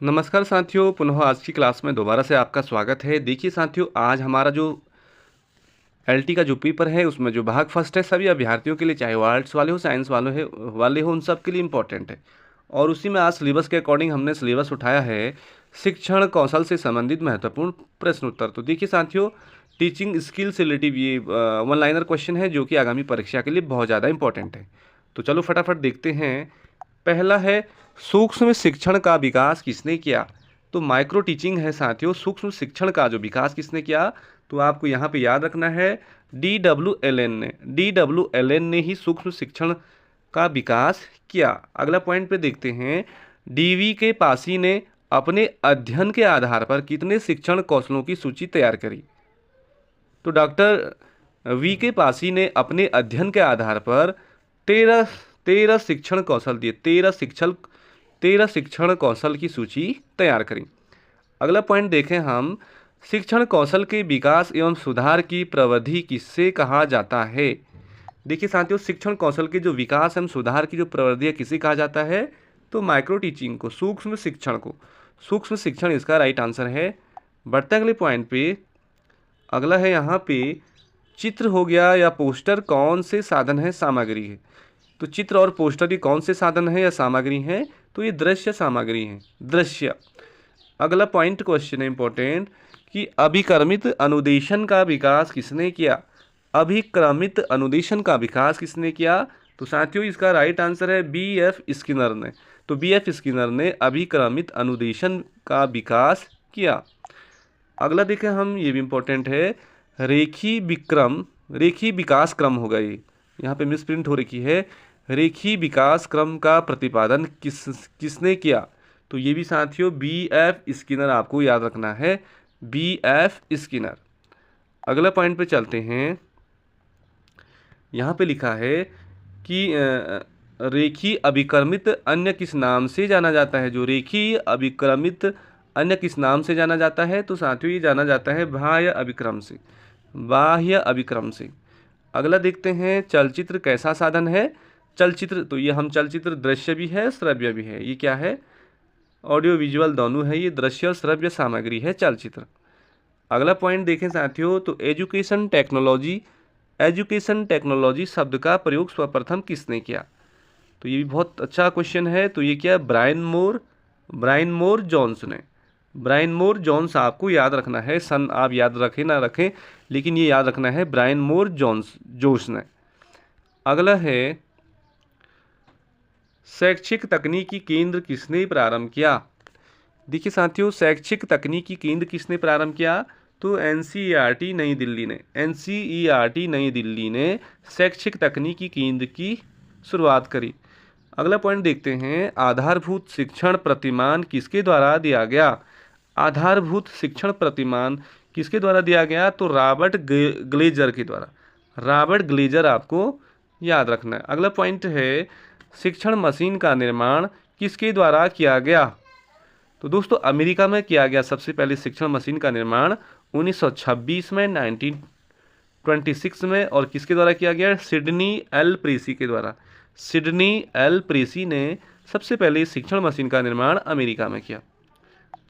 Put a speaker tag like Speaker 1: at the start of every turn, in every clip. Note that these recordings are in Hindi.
Speaker 1: नमस्कार साथियों, पुनः आज की क्लास में दोबारा से आपका स्वागत है। देखिए साथियों, आज हमारा जो एलटी का जो पेपर है उसमें जो भाग फर्स्ट है सभी अभ्यर्थियों के लिए, चाहे वो आर्ट्स वाले हो, साइंस वाले हो, उन सब के लिए इम्पोर्टेंट है। और उसी में आज सिलेबस के अकॉर्डिंग हमने सिलेबस उठाया है शिक्षण कौशल से संबंधित महत्वपूर्ण प्रश्न उत्तर। तो देखिए साथियों, टीचिंग स्किल से रिलेटिव ये वन लाइनर क्वेश्चन है जो कि आगामी परीक्षा के लिए बहुत ज़्यादा इंपॉर्टेंट है। तो चलो फटाफट देखते हैं। पहला है, सूक्ष्म शिक्षण का विकास किसने किया? तो माइक्रो टीचिंग है साथियों। सूक्ष्म शिक्षण का जो विकास किसने किया, तो आपको यहाँ पे याद रखना है DWLN ने। DWLN ने ही सूक्ष्म शिक्षण का विकास किया। अगला पॉइंट पे देखते हैं, DV के पासी ने अपने अध्ययन के आधार पर कितने शिक्षण कौशलों की सूची तैयार करी? तो डॉक्टर वी के पासी ने अपने अध्ययन के आधार पर तेरह तेरह शिक्षण कौशल दिए, तेरह शिक्षण कौशल की सूची तैयार करी। अगला पॉइंट देखें हम, शिक्षण कौशल के विकास एवं सुधार की प्रविधि किससे कहा जाता है? देखिए साथियों, शिक्षण कौशल के जो विकास एवं सुधार की जो प्रविधि है किसे कहा जाता है? तो माइक्रो टीचिंग को, सूक्ष्म शिक्षण को। सूक्ष्म शिक्षण इसका राइट आंसर है। बढ़ते अगले पॉइंट पे। अगला है यहाँ पे, चित्र हो गया या पोस्टर कौन से साधन है सामग्री है? तो चित्र और पोस्टर ये कौन से साधन है या सामग्री है? तो ये दृश्य सामग्री है, दृश्य। अगला पॉइंट क्वेश्चन है इंपॉर्टेंट कि अभिक्रमित अनुदेशन का विकास किसने किया? अभिक्रमित अनुदेशन का विकास किसने किया? तो साथियों इसका राइट आंसर है BF स्किनर ने। तो BF स्किनर ने अभिक्रमित अनुदेशन का विकास किया। अगला देखें हम, ये भी इंपॉर्टेंट है, रेखी विकास क्रम होगा ये, यहाँ पे मिसप्रिंट हो रखी है। रेखी विकास क्रम का प्रतिपादन किसने किया? तो ये भी साथियों BF स्किनर आपको याद रखना है, BF स्किनर। अगला पॉइंट पे चलते हैं। यहाँ पे लिखा है कि रेखी अभिक्रमित अन्य किस नाम से जाना जाता है? जो रेखी अभिक्रमित अन्य किस नाम से जाना जाता है? तो साथियों ये जाना जाता है बाह्य अभिक्रम से, बाह्य अभिक्रम से। अगला देखते हैं, चलचित्र कैसा साधन है? चलचित्र, तो ये हम चलचित्र दृश्य भी है श्रव्य भी है। ये क्या है? ऑडियो विजुअल दोनों है, ये दृश्य और श्रव्य सामग्री है चलचित्र। अगला पॉइंट देखें साथियों, तो एजुकेशन टेक्नोलॉजी शब्द का प्रयोग सर्वप्रथम किसने किया? तो ये भी बहुत अच्छा क्वेश्चन है। तो ये क्या है? ब्रायन मोर जोन्स ने। ब्रायन मोर जोन्स आपको याद रखना है, सन आप याद रखें ना रखें, लेकिन ये याद रखना है ब्रायन मोर जोन्स ने। अगला है, शैक्षिक तकनीकी केंद्र किसने प्रारंभ किया? देखिए साथियों, शैक्षिक तकनीकी केंद्र किसने प्रारंभ किया? तो NCERT नई दिल्ली ने। NCERT नई दिल्ली ने शैक्षिक तकनीकी केंद्र की शुरुआत करी। अगला पॉइंट देखते हैं, आधारभूत शिक्षण प्रतिमान किसके द्वारा दिया गया? आधारभूत शिक्षण प्रतिमान किसके द्वारा दिया गया? तो रॉबर्ट ग्लेजर के द्वारा। रॉबर्ट ग्लेजर आपको याद रखना है। अगला पॉइंट है, शिक्षण मशीन का निर्माण किसके द्वारा किया गया? तो दोस्तों अमेरिका में किया गया सबसे पहले शिक्षण मशीन का निर्माण 1926 में, 1926 में। और किसके द्वारा किया गया? सिडनी एल प्रेसी के द्वारा। सिडनी एल प्रेसी ने सबसे पहले शिक्षण मशीन का निर्माण अमेरिका में किया।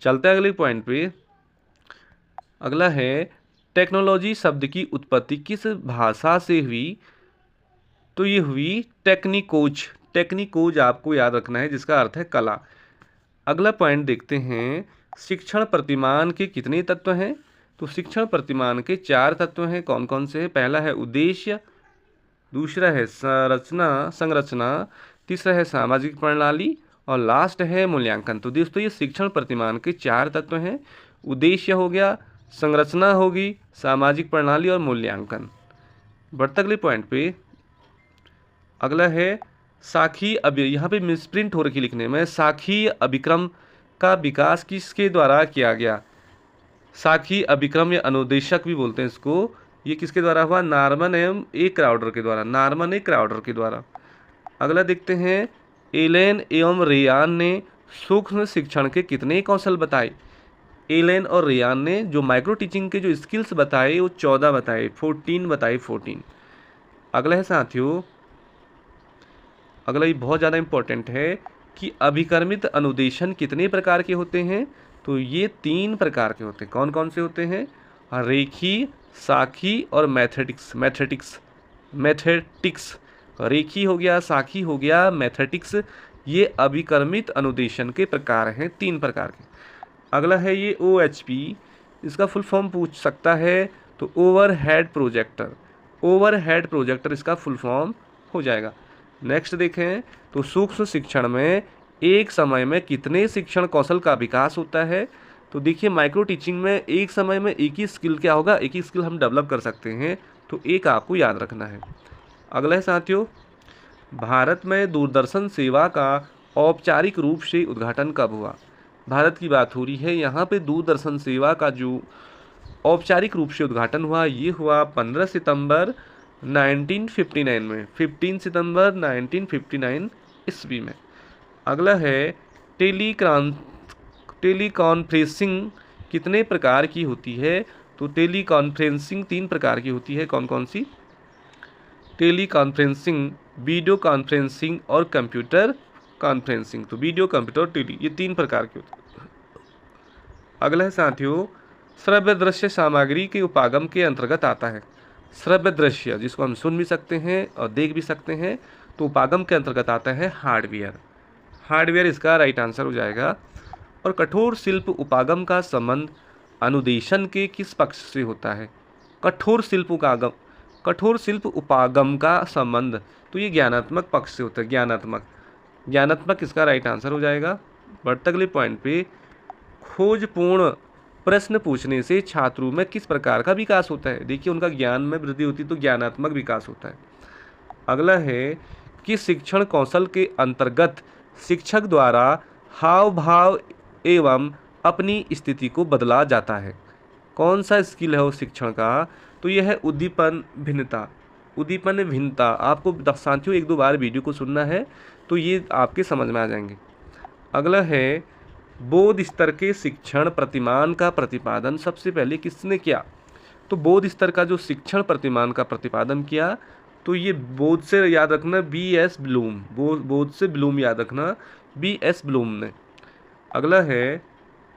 Speaker 1: चलते हैं अगले पॉइंट पे। अगला है, टेक्नोलॉजी शब्द की उत्पत्ति किस भाषा से हुई? तो ये हुई टेक्निकोज आपको याद रखना है, जिसका अर्थ है कला। अगला पॉइंट देखते हैं, शिक्षण प्रतिमान के कितने तत्व हैं? तो शिक्षण प्रतिमान के 4 तत्व हैं। कौन कौन से हैं? पहला है उद्देश्य, दूसरा है संरचना, तीसरा है सामाजिक प्रणाली और लास्ट है मूल्यांकन। तो दोस्तों ये शिक्षण प्रतिमान के 4 तत्व हैं। उद्देश्य हो गया, संरचना होगी, सामाजिक प्रणाली और मूल्यांकन। बढ़ते अगले पॉइंट पे। अगला है, यहाँ पे मिसप्रिंट हो रखी लिखने में, शाखीय अभिक्रम का विकास किसके द्वारा किया गया? शाखीय अभिक्रम या अनुदेशक भी बोलते हैं इसको। ये किसके द्वारा हुआ? नॉर्मन एवं ए क्राउडर के द्वारा। नॉर्मन ए क्राउडर के द्वारा। अगला देखते हैं, एलेन एवं रेयान ने सूक्ष्म शिक्षण के कितने कौशल बताए? एलेन और रेयान ने जो माइक्रो टीचिंग के जो स्किल्स बताए वो 14 बताए, 14। अगला है साथियों, अगला ये बहुत ज़्यादा इंपॉर्टेंट है कि अभिकर्मित अनुदेशन कितने प्रकार के होते हैं? तो ये 3 प्रकार के होते हैं। कौन कौन से होते हैं? रेखी, साखी और मैथेटिक्स। रेखी हो गया, साखी हो गया, मैथेटिक्स, ये अभिकर्मित अनुदेशन के प्रकार हैं, 3 प्रकार के। अगला है ये OHP, इसका फुल फॉर्म पूछ सकता है तो ओवरहेड प्रोजेक्टर। ओवरहेड प्रोजेक्टर इसका फुल फॉर्म हो जाएगा। नेक्स्ट देखें तो सूक्ष्म शिक्षण में एक समय में कितने शिक्षण कौशल का विकास होता है? तो देखिए माइक्रो टीचिंग में एक समय में एक ही स्किल क्या होगा, एक ही स्किल हम डेवलप कर सकते हैं, तो एक आपको याद रखना है। अगला है साथियों, भारत में दूरदर्शन सेवा का औपचारिक रूप से उद्घाटन कब हुआ? भारत की बात हो रही है, यहाँ पे दूरदर्शन सेवा का जो औपचारिक रूप से उद्घाटन हुआ ये हुआ 15 सितंबर 1959 में, 15 सितंबर 1959 ईस्वी में। अगला है टेलीकॉन्फ्रेंसिंग कितने प्रकार की होती है? तो टेलीकॉन्फ्रेंसिंग 3 प्रकार की होती है। कौन कौन सी? टेलीकॉन्फ्रेंसिंग, वीडियो कॉन्फ्रेंसिंग और कंप्यूटर कॉन्फ्रेंसिंग। तो वीडियो, कंप्यूटर और टेली, ये 3 प्रकार की होती है। अगला है साथियों, श्रव्य दृश्य सामग्री के उपागम के अंतर्गत आता है। श्रव्य दृश्य जिसको हम सुन भी सकते हैं और देख भी सकते हैं, तो उपागम के अंतर्गत आता है हार्डवेयर। हार्डवेयर इसका राइट आंसर हो जाएगा। और कठोर शिल्प उपागम का संबंध अनुदेशन के किस पक्ष से होता है? कठोर शिल्प उपागम का संबंध तो ये ज्ञानात्मक पक्ष से होता है। ज्ञानात्मक इसका राइट आंसर हो जाएगा। बढ़ते अगले पॉइंट पे, खोजपूर्ण प्रश्न पूछने से छात्रों में किस प्रकार का विकास होता है? देखिए उनका ज्ञान में वृद्धि होती है, तो ज्ञानात्मक विकास होता है। अगला है कि शिक्षण कौशल के अंतर्गत शिक्षक द्वारा हाव भाव एवं अपनी स्थिति को बदला जाता है। कौन सा स्किल है उस शिक्षण का? तो यह है उद्दीपन भिन्नता। आपको साथियों 1-2 बार वीडियो को सुनना है तो ये आपके समझ में आ जाएंगे। अगला है बोध स्तर के शिक्षण प्रतिमान का प्रतिपादन सबसे पहले किसने किया? तो बोध स्तर का जो शिक्षण प्रतिमान का प्रतिपादन किया, तो ये बोध से याद रखना B.S. ब्लूम, बोध से ब्लूम याद रखना, B.S. ब्लूम ने। अगला है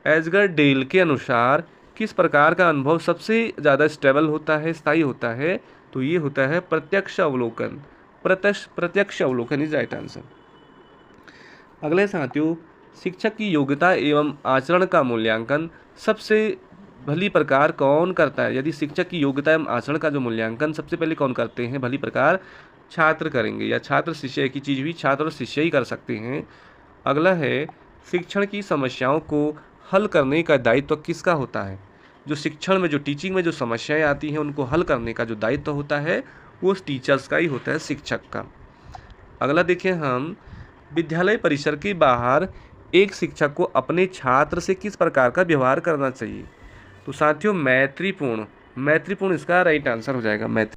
Speaker 1: एजगर डेल के अनुसार किस प्रकार का अनुभव सबसे ज़्यादा स्टेबल होता है, स्थायी होता है? तो ये होता है प्रत्यक्ष अवलोकन। प्रत्यक्ष अवलोकन इज राइट आंसर। अगले साथियों, शिक्षक की योग्यता एवं आचरण का मूल्यांकन सबसे भली प्रकार कौन करता है? यदि शिक्षक की योग्यता एवं आचरण का जो मूल्यांकन सबसे पहले कौन करते हैं भली प्रकार? छात्र करेंगे, या छात्र शिष्य की चीज़ भी छात्र और शिष्य ही कर सकते हैं। अगला है शिक्षण की समस्याओं को हल करने का दायित्व किसका होता है? जो शिक्षण में, जो टीचिंग में जो समस्याएं आती हैं उनको हल करने का जो दायित्व होता है वो टीचर्स का ही होता है, शिक्षक का। अगला देखें हम, विद्यालय परिसर के बाहर एक शिक्षक को अपने छात्र से किस प्रकार का व्यवहार करना चाहिए? तो साथियों मैत्रीपूर्ण इसका राइट आंसर हो जाएगा।